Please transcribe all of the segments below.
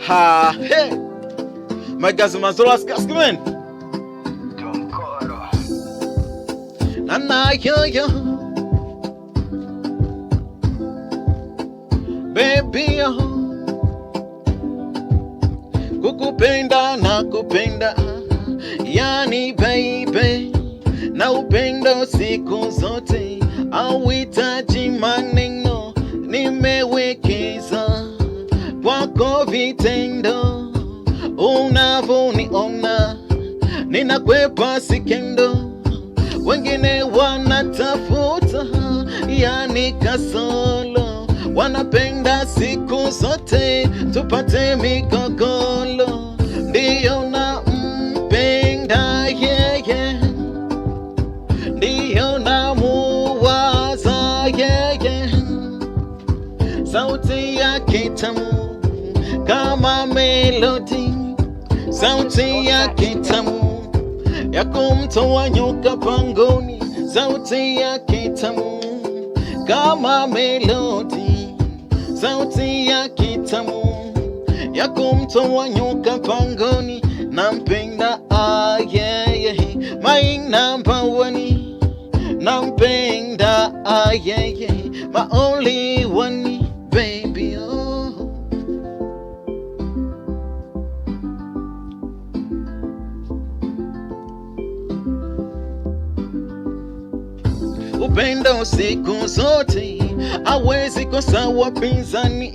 Ha, hey. My guys, Mazolas Kaskimen. Nana yo yo. Baby yo. Kukupenda na kupenda. Yani baby. Na upendo siku zote. Hauhitaji maneno. Nimewekeza kwako vitendo, unavoniona ninakwepa sikendo. Wengine wanatafuta yani kasolo, wanapenda siku zote tupate migogolo. Ndiyo na mpenda yeye, ndiyo na muwaza yeye. Sauti yake tamu kama melodi, sauti yake tamu ya kumtoa nyoka pangoni. Sauti yake tamu kama melodi, sauti yake tamu ya kumtoa nyoka pangoni. Nampenda ayeye, my number one. Nampenda ayeye, my only one. Baby, oh. Upendo siku zote hawezi kosa wapinzani.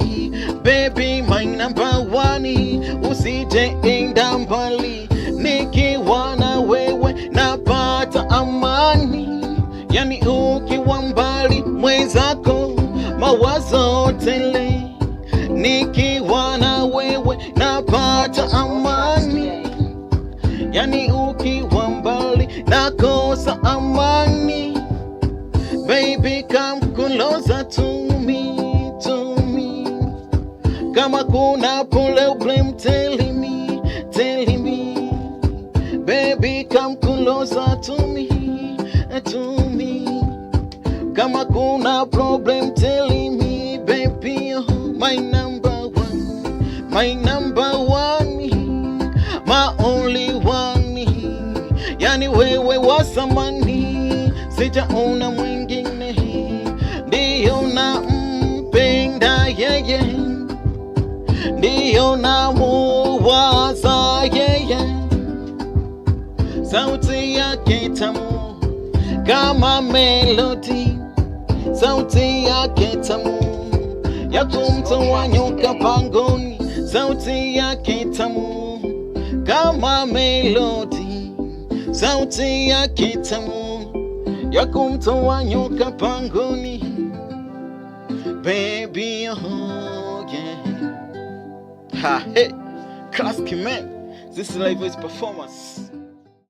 Baby, my number one. Usije enda mbali, nikiwa na wewe napata amani. Yani ukiwa mbali mwenzako mawazo tele, nikiwa na wewe napata amani. Yani ukiwa mbali nakosa amani. Baby, come closer to me, to me. Kama kuna problem tell me, tell me. Baby, come closer to me, to me. Kama kuna problem tell me, baby, oh, my number one, my number one, my only one. Yani wewe wa samani, sijaona mwingine. Ndiyo na mpenda yeye, ndiyo na muwaza yeye. Sauti yake tamu kama melodi, sauti yake tamu ya kumtoa nyoka pangoni. Sauti yake tamu kama melodi, sauti yake tamu ya kumtoa nyoka pangoni. Baby, oh yeah. Ha, hey, Kaskimen. This is Live Voice Performance.